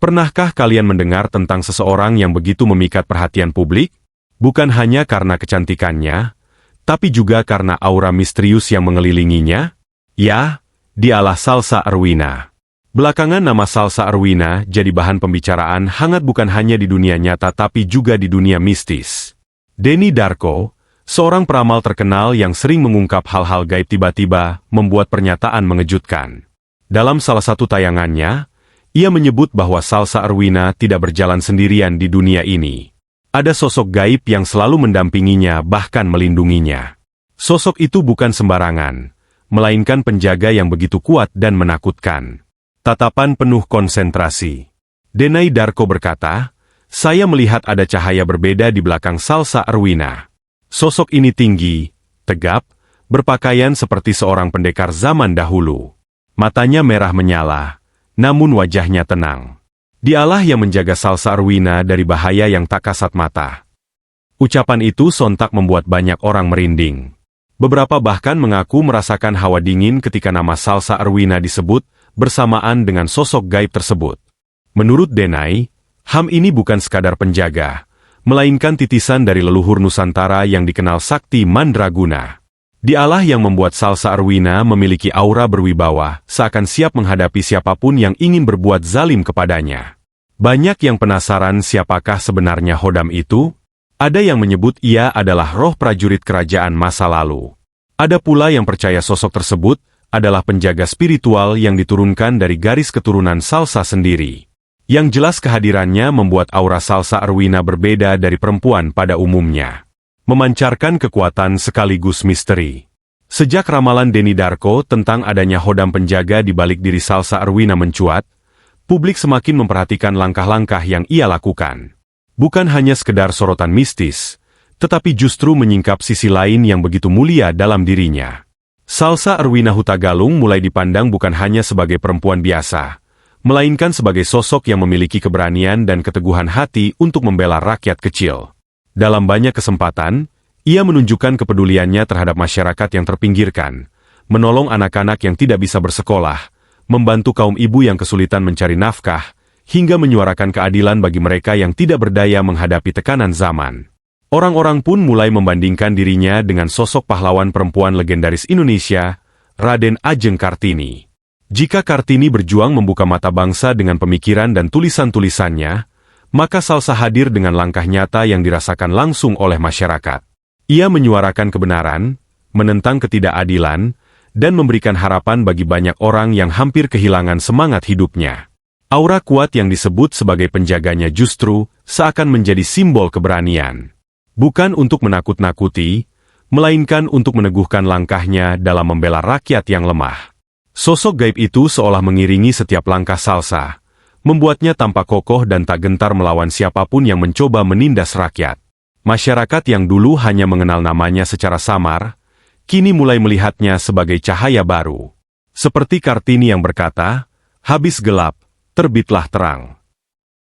Pernahkah kalian mendengar tentang seseorang yang begitu memikat perhatian publik? Bukan hanya karena kecantikannya, tapi juga karena aura misterius yang mengelilinginya? Ya, dialah Salsa Arwina. Belakangan nama Salsa Arwina jadi bahan pembicaraan hangat bukan hanya di dunia nyata tapi juga di dunia mistis. Denny Darko, seorang peramal terkenal yang sering mengungkap hal-hal gaib tiba-tiba, membuat pernyataan mengejutkan. Dalam salah satu tayangannya, ia menyebut bahwa Salsa Arwina tidak berjalan sendirian di dunia ini. Ada sosok gaib yang selalu mendampinginya bahkan melindunginya. Sosok itu bukan sembarangan, melainkan penjaga yang begitu kuat dan menakutkan. Tatapan penuh konsentrasi. Denny Darko berkata, "Saya melihat ada cahaya berbeda di belakang Salsa Arwina. Sosok ini tinggi, tegap, berpakaian seperti seorang pendekar zaman dahulu. Matanya merah menyala, namun wajahnya tenang. Dialah yang menjaga Salsa Arwina dari bahaya yang tak kasat mata." Ucapan itu sontak membuat banyak orang merinding. Beberapa bahkan mengaku merasakan hawa dingin ketika nama Salsa Arwina disebut bersamaan dengan sosok gaib tersebut. Menurut Denny, Ham ini bukan sekadar penjaga, melainkan titisan dari leluhur Nusantara yang dikenal sakti mandraguna. Dialah yang membuat Salsa Arwina memiliki aura berwibawa, seakan siap menghadapi siapapun yang ingin berbuat zalim kepadanya. Banyak yang penasaran siapakah sebenarnya Hodam itu? Ada yang menyebut ia adalah roh prajurit kerajaan masa lalu. Ada pula yang percaya sosok tersebut adalah penjaga spiritual yang diturunkan dari garis keturunan Salsa sendiri. Yang jelas kehadirannya membuat aura Salsa Arwina berbeda dari perempuan pada umumnya, memancarkan kekuatan sekaligus misteri. Sejak ramalan Denny Darko tentang adanya Hodam penjaga di balik diri Salsa Arwina mencuat, publik semakin memperhatikan langkah-langkah yang ia lakukan. Bukan hanya sekedar sorotan mistis, tetapi justru menyingkap sisi lain yang begitu mulia dalam dirinya. Salsa Arwina Hutagalung mulai dipandang bukan hanya sebagai perempuan biasa, melainkan sebagai sosok yang memiliki keberanian dan keteguhan hati untuk membela rakyat kecil. Dalam banyak kesempatan, ia menunjukkan kepeduliannya terhadap masyarakat yang terpinggirkan, menolong anak-anak yang tidak bisa bersekolah, membantu kaum ibu yang kesulitan mencari nafkah, hingga menyuarakan keadilan bagi mereka yang tidak berdaya menghadapi tekanan zaman. Orang-orang pun mulai membandingkan dirinya dengan sosok pahlawan perempuan legendaris Indonesia, Raden Ajeng Kartini. Jika Kartini berjuang membuka mata bangsa dengan pemikiran dan tulisan-tulisannya, maka Salsa hadir dengan langkah nyata yang dirasakan langsung oleh masyarakat. Ia menyuarakan kebenaran, menentang ketidakadilan, dan memberikan harapan bagi banyak orang yang hampir kehilangan semangat hidupnya. Aura kuat yang disebut sebagai penjaganya justru seakan menjadi simbol keberanian. Bukan untuk menakut-nakuti, melainkan untuk meneguhkan langkahnya dalam membela rakyat yang lemah. Sosok gaib itu seolah mengiringi setiap langkah Salsa, membuatnya tampak kokoh dan tak gentar melawan siapapun yang mencoba menindas rakyat. Masyarakat yang dulu hanya mengenal namanya secara samar, kini mulai melihatnya sebagai cahaya baru. Seperti Kartini yang berkata, "Habis gelap, terbitlah terang."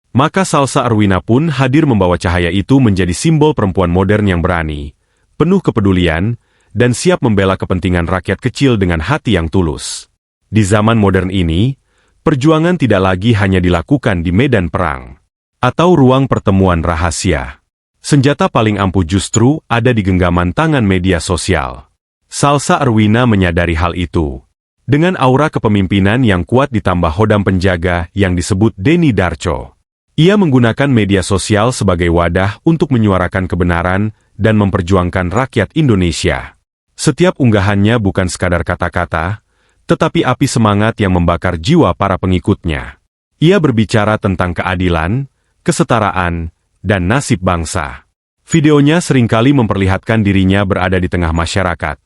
Maka Salsa Arwina pun hadir membawa cahaya itu menjadi simbol perempuan modern yang berani, penuh kepedulian, dan siap membela kepentingan rakyat kecil dengan hati yang tulus. Di zaman modern ini, perjuangan tidak lagi hanya dilakukan di medan perang atau ruang pertemuan rahasia. Senjata paling ampuh justru ada di genggaman tangan media sosial. Salsa Arwina menyadari hal itu. Dengan aura kepemimpinan yang kuat ditambah Hodam penjaga yang disebut Denny Darko, ia menggunakan media sosial sebagai wadah untuk menyuarakan kebenaran dan memperjuangkan rakyat Indonesia. Setiap unggahannya bukan sekadar kata-kata, tetapi api semangat yang membakar jiwa para pengikutnya. Ia berbicara tentang keadilan, kesetaraan, dan nasib bangsa. Videonya seringkali memperlihatkan dirinya berada di tengah masyarakat,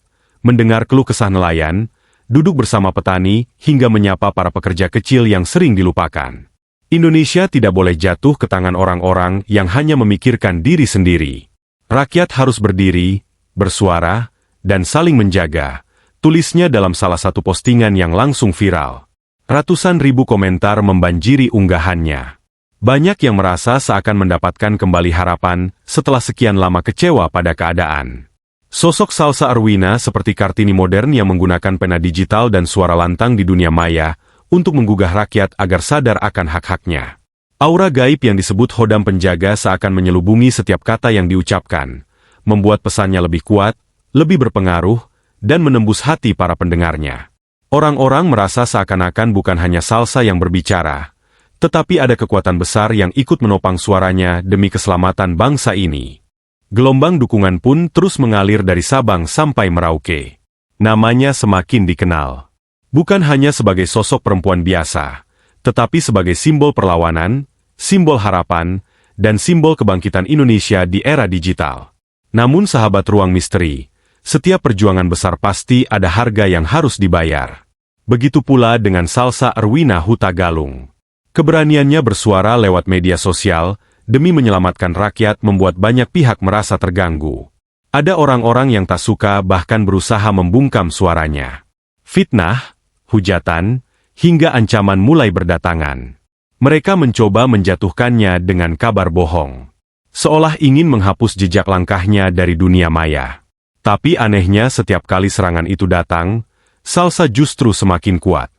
mendengar keluh kesah nelayan, duduk bersama petani, hingga menyapa para pekerja kecil yang sering dilupakan. Indonesia tidak boleh jatuh ke tangan orang-orang yang hanya memikirkan diri sendiri. Rakyat harus berdiri, bersuara, dan saling menjaga, tulisnya dalam salah satu postingan yang langsung viral. Ratusan ribu komentar membanjiri unggahannya. Banyak yang merasa seakan mendapatkan kembali harapan setelah sekian lama kecewa pada keadaan. Sosok Salsa Arwina seperti Kartini modern yang menggunakan pena digital dan suara lantang di dunia maya untuk menggugah rakyat agar sadar akan hak-haknya. Aura gaib yang disebut Hodam Penjaga seakan menyelubungi setiap kata yang diucapkan, membuat pesannya lebih kuat, lebih berpengaruh, dan menembus hati para pendengarnya. Orang-orang merasa seakan-akan bukan hanya Salsa yang berbicara, tetapi ada kekuatan besar yang ikut menopang suaranya demi keselamatan bangsa ini. Gelombang dukungan pun terus mengalir dari Sabang sampai Merauke. Namanya semakin dikenal. Bukan hanya sebagai sosok perempuan biasa, tetapi sebagai simbol perlawanan, simbol harapan, dan simbol kebangkitan Indonesia di era digital. Namun sahabat Ruang Misteri, setiap perjuangan besar pasti ada harga yang harus dibayar. Begitu pula dengan Salsa Erwina Huta Galung. Keberaniannya bersuara lewat media sosial, demi menyelamatkan rakyat membuat banyak pihak merasa terganggu. Ada orang-orang yang tak suka bahkan berusaha membungkam suaranya. Fitnah, hujatan, hingga ancaman mulai berdatangan. Mereka mencoba menjatuhkannya dengan kabar bohong. Seolah ingin menghapus jejak langkahnya dari dunia maya. Tapi anehnya setiap kali serangan itu datang, Salsa justru semakin kuat.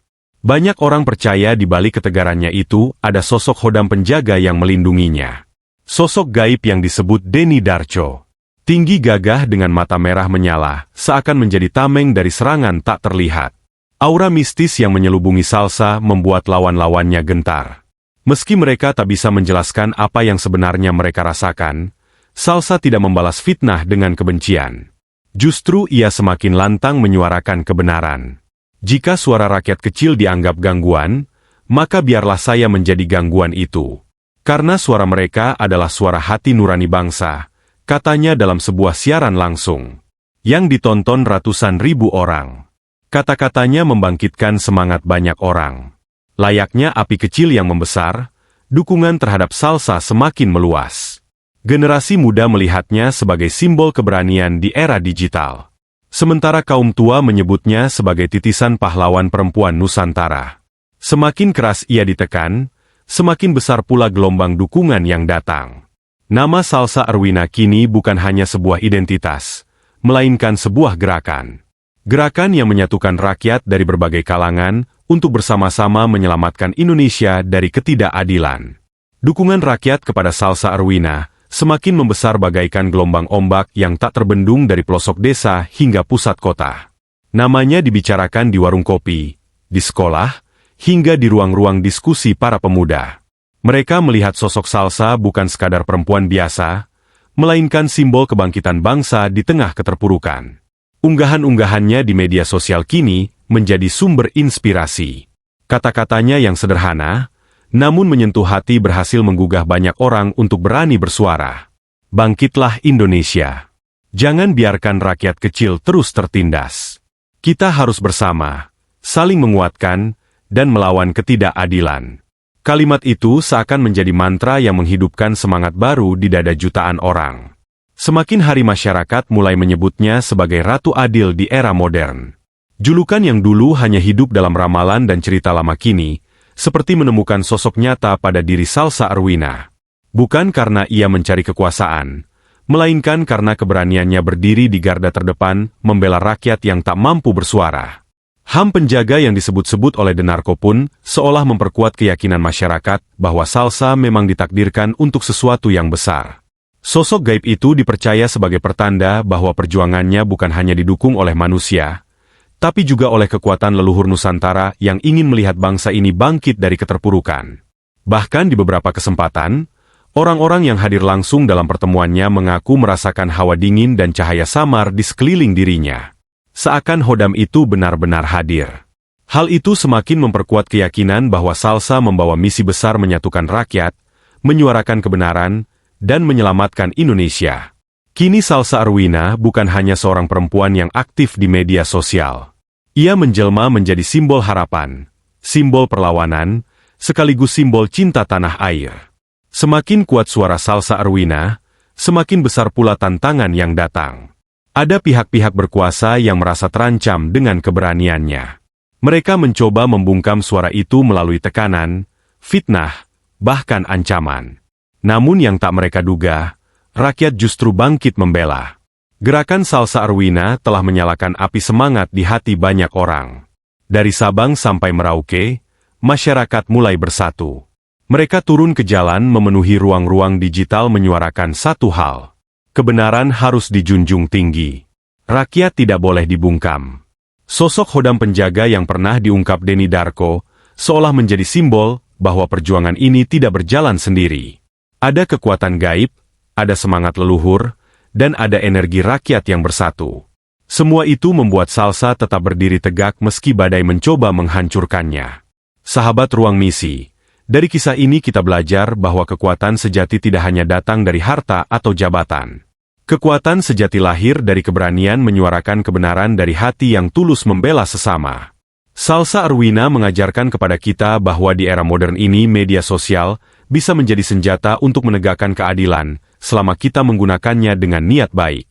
Banyak orang percaya di balik ketegarannya itu ada sosok Hodam Penjaga yang melindunginya. Sosok gaib yang disebut Denny Darco. Tinggi gagah dengan mata merah menyala, seakan menjadi tameng dari serangan tak terlihat. Aura mistis yang menyelubungi Salsa membuat lawan-lawannya gentar. Meski mereka tak bisa menjelaskan apa yang sebenarnya mereka rasakan, Salsa tidak membalas fitnah dengan kebencian. Justru ia semakin lantang menyuarakan kebenaran. Jika suara rakyat kecil dianggap gangguan, maka biarlah saya menjadi gangguan itu. Karena suara mereka adalah suara hati nurani bangsa, katanya dalam sebuah siaran langsung, yang ditonton ratusan ribu orang. Kata-katanya membangkitkan semangat banyak orang. Layaknya api kecil yang membesar, dukungan terhadap Salsa semakin meluas. Generasi muda melihatnya sebagai simbol keberanian di era digital. Sementara kaum tua menyebutnya sebagai titisan pahlawan perempuan Nusantara. Semakin keras ia ditekan, semakin besar pula gelombang dukungan yang datang. Nama Salsa Erwina kini bukan hanya sebuah identitas, melainkan sebuah gerakan. Gerakan yang menyatukan rakyat dari berbagai kalangan untuk bersama-sama menyelamatkan Indonesia dari ketidakadilan. Dukungan rakyat kepada Salsa Erwina semakin membesar bagaikan gelombang ombak yang tak terbendung dari pelosok desa hingga pusat kota. Namanya dibicarakan di warung kopi, di sekolah, hingga di ruang-ruang diskusi para pemuda. Mereka melihat sosok Salsa bukan sekadar perempuan biasa, melainkan simbol kebangkitan bangsa di tengah keterpurukan. Unggahan-unggahannya di media sosial kini menjadi sumber inspirasi. Kata-katanya yang sederhana, namun menyentuh hati berhasil menggugah banyak orang untuk berani bersuara. Bangkitlah Indonesia. Jangan biarkan rakyat kecil terus tertindas. Kita harus bersama, saling menguatkan, dan melawan ketidakadilan. Kalimat itu seakan menjadi mantra yang menghidupkan semangat baru di dada jutaan orang. Semakin hari masyarakat mulai menyebutnya sebagai Ratu Adil di era modern. Julukan yang dulu hanya hidup dalam ramalan dan cerita lama kini, seperti menemukan sosok nyata pada diri Salsa Erwina. Bukan karena ia mencari kekuasaan, melainkan karena keberaniannya berdiri di garda terdepan, membela rakyat yang tak mampu bersuara. HAM penjaga yang disebut-sebut oleh Denarko pun seolah memperkuat keyakinan masyarakat bahwa Salsa memang ditakdirkan untuk sesuatu yang besar. Sosok gaib itu dipercaya sebagai pertanda bahwa perjuangannya bukan hanya didukung oleh manusia, tapi juga oleh kekuatan leluhur Nusantara yang ingin melihat bangsa ini bangkit dari keterpurukan. Bahkan di beberapa kesempatan, orang-orang yang hadir langsung dalam pertemuannya mengaku merasakan hawa dingin dan cahaya samar di sekeliling dirinya. Seakan Hodam itu benar-benar hadir. Hal itu semakin memperkuat keyakinan bahwa Salsa membawa misi besar menyatukan rakyat, menyuarakan kebenaran, dan menyelamatkan Indonesia. Kini Salsa Erwina bukan hanya seorang perempuan yang aktif di media sosial. Ia menjelma menjadi simbol harapan, simbol perlawanan, sekaligus simbol cinta tanah air. Semakin kuat suara Salsa Erwina, semakin besar pula tantangan yang datang. Ada pihak-pihak berkuasa yang merasa terancam dengan keberaniannya. Mereka mencoba membungkam suara itu melalui tekanan, fitnah, bahkan ancaman. Namun yang tak mereka duga, rakyat justru bangkit membela. Gerakan Salsa Erwina telah menyalakan api semangat di hati banyak orang. Dari Sabang sampai Merauke, masyarakat mulai bersatu. Mereka turun ke jalan memenuhi ruang-ruang digital menyuarakan satu hal. Kebenaran harus dijunjung tinggi. Rakyat tidak boleh dibungkam. Sosok Hodam penjaga yang pernah diungkap Denny Darko, seolah menjadi simbol bahwa perjuangan ini tidak berjalan sendiri. Ada kekuatan gaib, ada semangat leluhur, dan ada energi rakyat yang bersatu. Semua itu membuat Salsa tetap berdiri tegak meski badai mencoba menghancurkannya. Sahabat Ruang Misi, dari kisah ini kita belajar bahwa kekuatan sejati tidak hanya datang dari harta atau jabatan. Kekuatan sejati lahir dari keberanian menyuarakan kebenaran dari hati yang tulus membela sesama. Salsa Arwina mengajarkan kepada kita bahwa di era modern ini media sosial bisa menjadi senjata untuk menegakkan keadilan, selama kita menggunakannya dengan niat baik.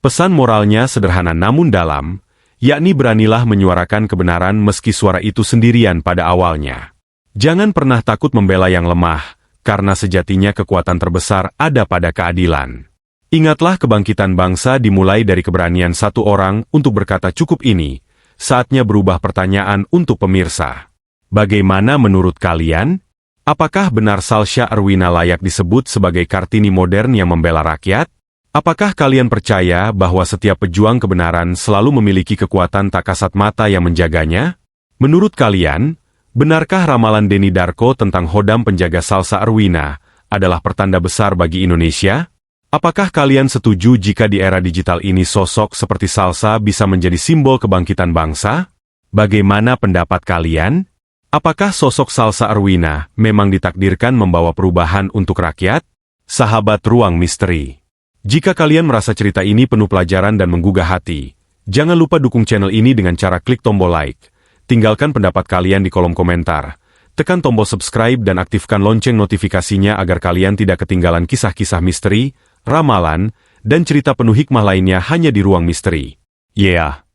Pesan moralnya sederhana namun dalam, yakni beranilah menyuarakan kebenaran meski suara itu sendirian pada awalnya. Jangan pernah takut membela yang lemah, karena sejatinya kekuatan terbesar ada pada keadilan. Ingatlah kebangkitan bangsa dimulai dari keberanian satu orang untuk berkata cukup ini. Saatnya berubah pertanyaan untuk pemirsa. Bagaimana menurut kalian? Apakah benar Salsa Arwina layak disebut sebagai Kartini modern yang membela rakyat? Apakah kalian percaya bahwa setiap pejuang kebenaran selalu memiliki kekuatan tak kasat mata yang menjaganya? Menurut kalian, benarkah ramalan Denny Darko tentang Hodam penjaga Salsa Arwina adalah pertanda besar bagi Indonesia? Apakah kalian setuju jika di era digital ini sosok seperti Salsa bisa menjadi simbol kebangkitan bangsa? Bagaimana pendapat kalian? Apakah sosok Salsa Arwina memang ditakdirkan membawa perubahan untuk rakyat? Sahabat Ruang Misteri, jika kalian merasa cerita ini penuh pelajaran dan menggugah hati, jangan lupa dukung channel ini dengan cara klik tombol like. Tinggalkan pendapat kalian di kolom komentar. Tekan tombol subscribe dan aktifkan lonceng notifikasinya agar kalian tidak ketinggalan kisah-kisah misteri, ramalan, dan cerita penuh hikmah lainnya hanya di Ruang Misteri. Yeah!